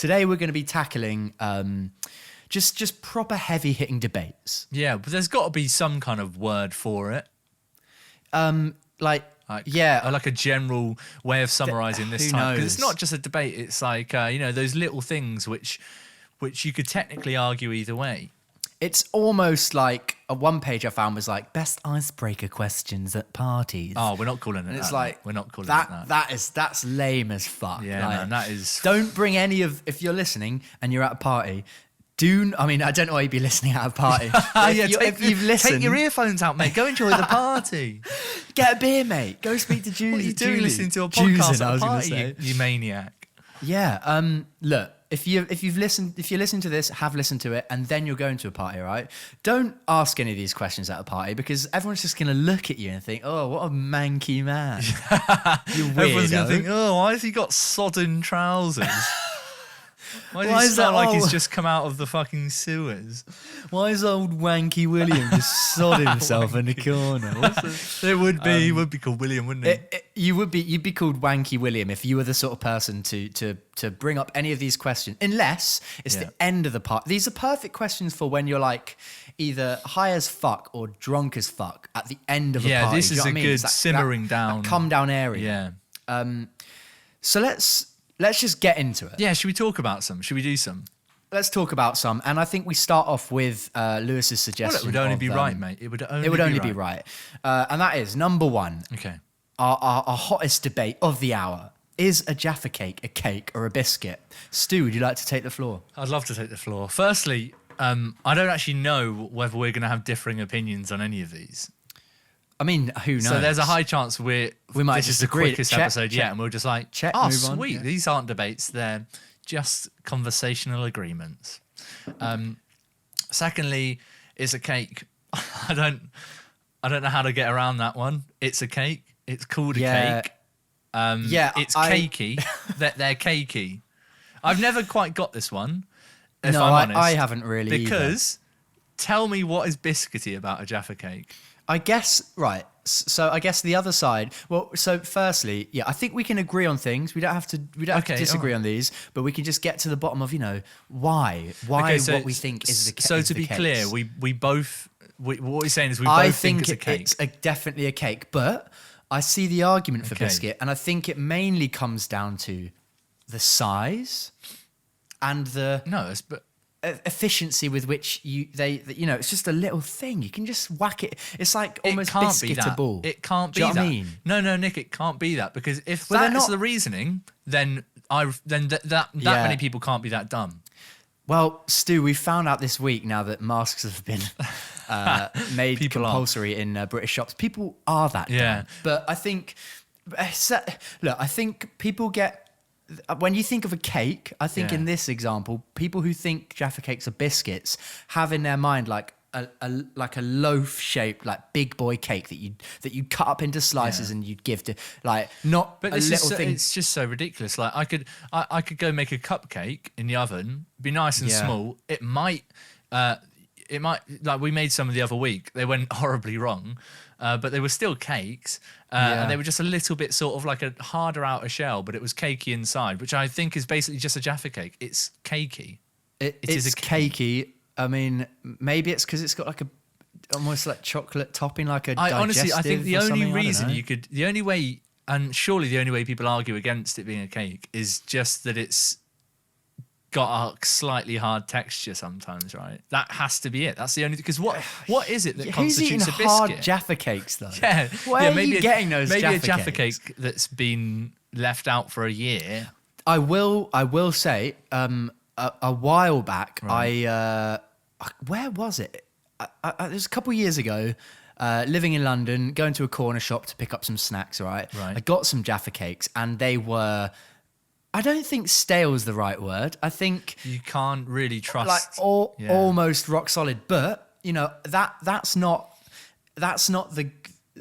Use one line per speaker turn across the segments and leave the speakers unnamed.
today we're going to be tackling just proper heavy hitting debates.
Yeah, but there's got to be some kind of word for it.
Like
Or like a general way of summarising this
who
time. Because
knows?
it's not just a debate. It's like, those little things which you could technically argue either way.
It's almost like a one page I found was like best icebreaker questions at parties.
Oh, we're not calling it
And
that.
it's like
we're not calling
that.
it that.
That's lame as fuck.
Yeah,
like,
man, that is.
Don't bring any of. If you're listening and you're at a party, I don't know why you'd be listening at a party. If you've listened,
take your earphones out, mate. Go enjoy the party.
Get a beer, mate. Go speak to Julie.
What are you doing
Julie?
listening to a podcast
Juicing, I
at a
was gonna
party,
say.
you maniac?
Yeah. Look, if you're listening to this, have listened to it, and then you're going to a party, right? Don't ask any of these questions at a party because everyone's just gonna look at you and think, "Oh, what a manky man." You weirdo.
Everyone's gonna think, "Oh, why has he got sodden trousers? Why does
Why
he
is
smell
that
like he's
old?
just come out of the fucking sewers?"
Why is old wanky William just sod himself in the corner?
It would be. He would be called William, wouldn't he?
You'd be called Wanky William if you were the sort of person to bring up any of these questions, unless it's the end of the part. These are perfect questions for when you're like either high as fuck or drunk as fuck at the end of a party.
This
Do you
is
know
a
what I mean?
good
It's
simmering down.
that come down area.
Yeah.
So let's just get into it.
Yeah. Should we talk about some? Should we do some?
Let's talk about some, and I think we start off with Lewis's suggestion.
Well, it would only
of,
be right, mate. It would only
be right. And that is number one.
Okay.
Our hottest debate of the hour. Is a Jaffa Cake a cake or a biscuit? Stu, would you like to take the floor?
I'd love to take the floor. Firstly, I don't actually know whether we're going to have differing opinions on any of these.
I mean, who knows?
So there's a high chance we
might
this is the
disagree.
quickest
Check,
episode
check,
yet, and we'll just like,
check,
oh,
move on,
sweet.
yeah.
These aren't debates. They're just conversational agreements. Secondly, it's a cake. I don't know how to get around that one. It's a cake. It's called a cake. It's cakey. They're cakey. I've never quite got this one. If I'm honest,
I haven't really
because tell me what is biscuity about a Jaffa Cake.
I guess, right. So I guess the other side. Well, so firstly, yeah, I think we can agree on things. We don't have to disagree on these, but we can just get to the bottom of, why what we think is the case.
So to be clear, we both what we're saying is we both think it's a cake.
It's definitely a cake, but I see the argument for biscuit, and I think it mainly comes down to the size and the efficiency with which it's just a little thing. You can just whack it. It's like almost biscuitable.
It can't be
Do you know
that.
what I mean?
No, Nick, it can't be that, because if
Well,
that's
they're not-
the reasoning, then that many people can't be that dumb.
Well, Stu, we found out this week now that masks have been made compulsory in British shops. People are that dumb. But I think, I think people get, when you think of a cake, I think in this example, people who think Jaffa Cakes are biscuits have in their mind like a loaf shaped, like big boy cake that you cut up into slices and you'd give to, like, not
But
a little thing.
It's just so ridiculous. Like I could go make a cupcake in the oven, be nice and small. It might like we made some the other week. They went horribly wrong, but they were still cakes, and they were just a little bit sort of like a harder outer shell, but it was cakey inside, which I think is basically just a Jaffa Cake. It's cakey.
It is cakey. I mean, maybe it's because it's got like almost like chocolate topping, like a
honestly, I think the only reason
surely
the only way people argue against it being a cake is just that it's got a slightly hard texture sometimes, right? That has to be it. That's the only, because what is it that constitutes a biscuit?
Who's eating hard Jaffa Cakes though?
Yeah,
Where are you getting those Jaffa
Maybe a Jaffa
Cakes?
Cake that's been left out for a year.
I will say, a while back, where was it? It was a couple of years ago, living in London, going to a corner shop to pick up some snacks, right? I got some Jaffa Cakes and they were, I don't think stale is the right word. I think
You can't really trust.
like almost rock solid, but that's not the,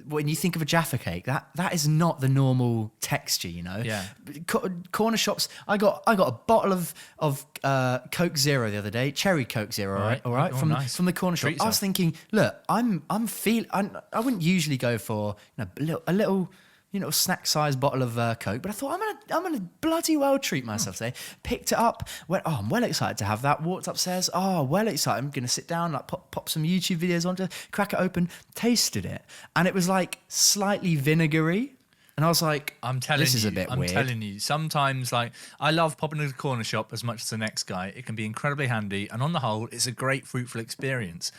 when you think of a Jaffa Cake, that is not the normal texture,
Yeah.
Corner shops. I got a bottle of Coke Zero the other day, cherry Coke Zero, all right, from the corner shop.
Treat
I was thinking, look, I wouldn't usually go for a little snack-sized bottle of Coke. But I thought, I'm gonna bloody well treat myself today. Picked it up, went, I'm well excited to have that. Walked upstairs, well excited. I'm gonna sit down, like pop some YouTube videos onto, crack it open, tasted it, and it was like slightly vinegary. And I was like, this is a bit weird.
I'm telling you, sometimes, like, I love popping into the corner shop as much as the next guy. It can be incredibly handy, and on the whole, it's a great, fruitful experience.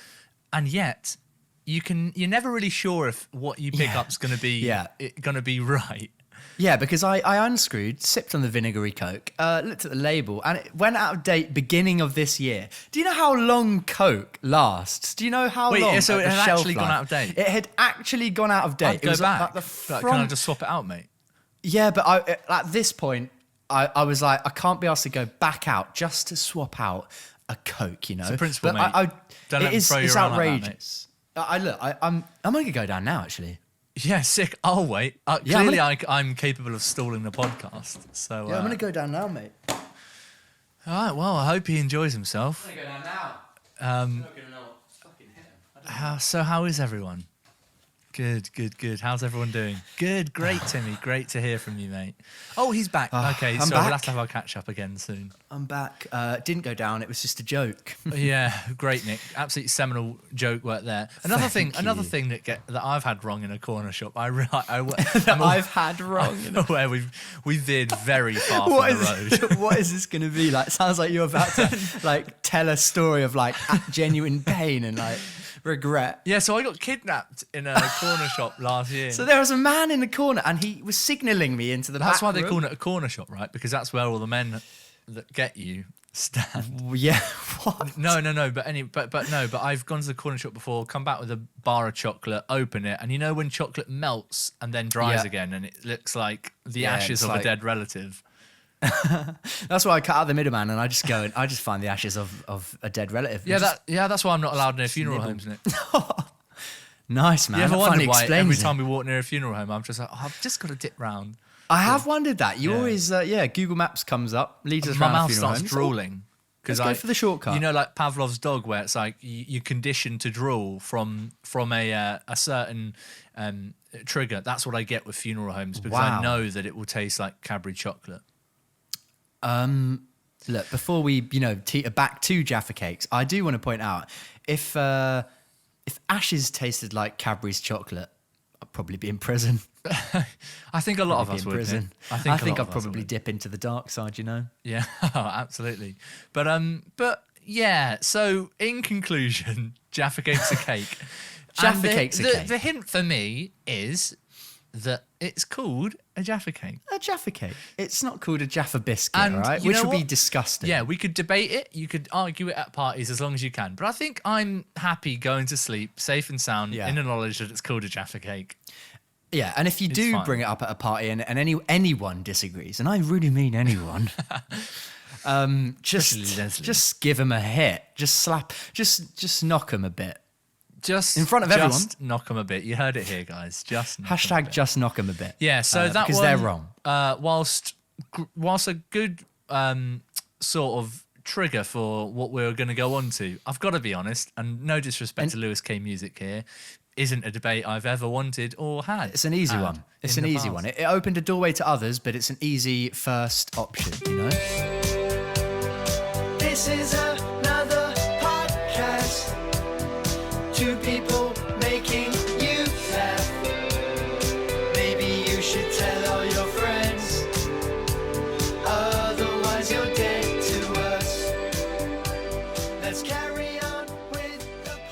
And yet, you're never really sure if what you pick up's going to be right.
Yeah, because I unscrewed, sipped on the vinegary Coke, looked at the label, and it went out of date beginning of this year. Do you know how long Coke lasts? Do you know how long?
So it had actually gone out of date?
It had actually gone out of date.
I'd go back. Can I just swap it out, mate?
Yeah, but at this point, I was like, I can't be asked to go back out just to swap out a Coke,
It's a principle,
but
mate. Don't let me throw you around
outrageous.
Like that, mate.
I'm going to go down now, actually.
Yeah, sick. I'll wait. Clearly, I'm capable of stalling the podcast. So
I'm going to go down now, mate.
All right. Well, I hope he enjoys himself.
I'm going to go down now. I'm not going to know what fucking hit him.
So how is everyone? Good. How's everyone doing? Good. Great, Timmy. Great to hear from you, mate. Oh, he's back. Okay, so we'll have to have our catch up again soon.
I'm back. Didn't go down. It was just a joke.
Yeah, great, Nick. Absolutely seminal joke work there. Another thing that I've had wrong in a corner shop.
I've had wrong
where we veered very far from the road.
What is this going to be like? Sounds like you're about to like tell a story of like genuine pain and like regret.
Yeah, so I got kidnapped in a corner shop last year.
So there was a man in the corner and he was signalling me into the back room.
That's why they call it a corner shop, right? Because that's where all the men that get you stand.
Yeah, what?
No, but I've gone to the corner shop before, come back with a bar of chocolate, open it, and you know when chocolate melts and then dries again and it looks like the ashes of a dead relative?
That's why I cut out the middleman and I just go and I just find the ashes of a dead relative.
That's why I'm not allowed near funeral homes, Nick.
Nice, man.
You ever wondered why every time we walk near a funeral home, I'm just like, I've just got to dip round.
I have wondered that. You always, Google Maps comes up, leads us around a funeral home.
My mouth starts drooling.
Let's go for the shortcut.
You know, like Pavlov's dog, where it's like you're conditioned to drool from a certain trigger. That's what I get with funeral homes because I know that it will taste like Cadbury chocolate.
Look, before we, teeter back to Jaffa Cakes, I do want to point out if ashes tasted like Cadbury's chocolate, I'd probably be in prison.
I think a lot of us would.
I think I'd probably dip into the dark side,
Yeah, absolutely. But yeah. So in conclusion, Jaffa Cake's a cake.
Jaffa Cake's a cake.
The hint for me is that it's called a Jaffa Cake.
A Jaffa Cake. It's not called a Jaffa Biscuit, right? Which would be disgusting.
Yeah, we could debate it. You could argue it at parties as long as you can. But I think I'm happy going to sleep safe and sound in the knowledge that it's called a Jaffa Cake.
Yeah, and if you do bring it up at a party and anyone disagrees, and I really mean anyone, just give them a hit. Just slap, just knock them a bit.
Just
in front of everyone.
Just knock them a bit. You heard it here, guys. Just knock
hashtag just knock them a bit.
Yeah, so that
because
one,
they're wrong.
Whilst a good sort of trigger for what we're going to go on to, I've got to be honest, and no disrespect to Lewis K Music here, isn't a debate I've ever wanted or had.
It's an easy one. It's an easy one. It opened a doorway to others, but it's an easy first option, This is another podcast. Two people making you laugh. Maybe you should tell all your friends. Otherwise you're dead to us. Let's carry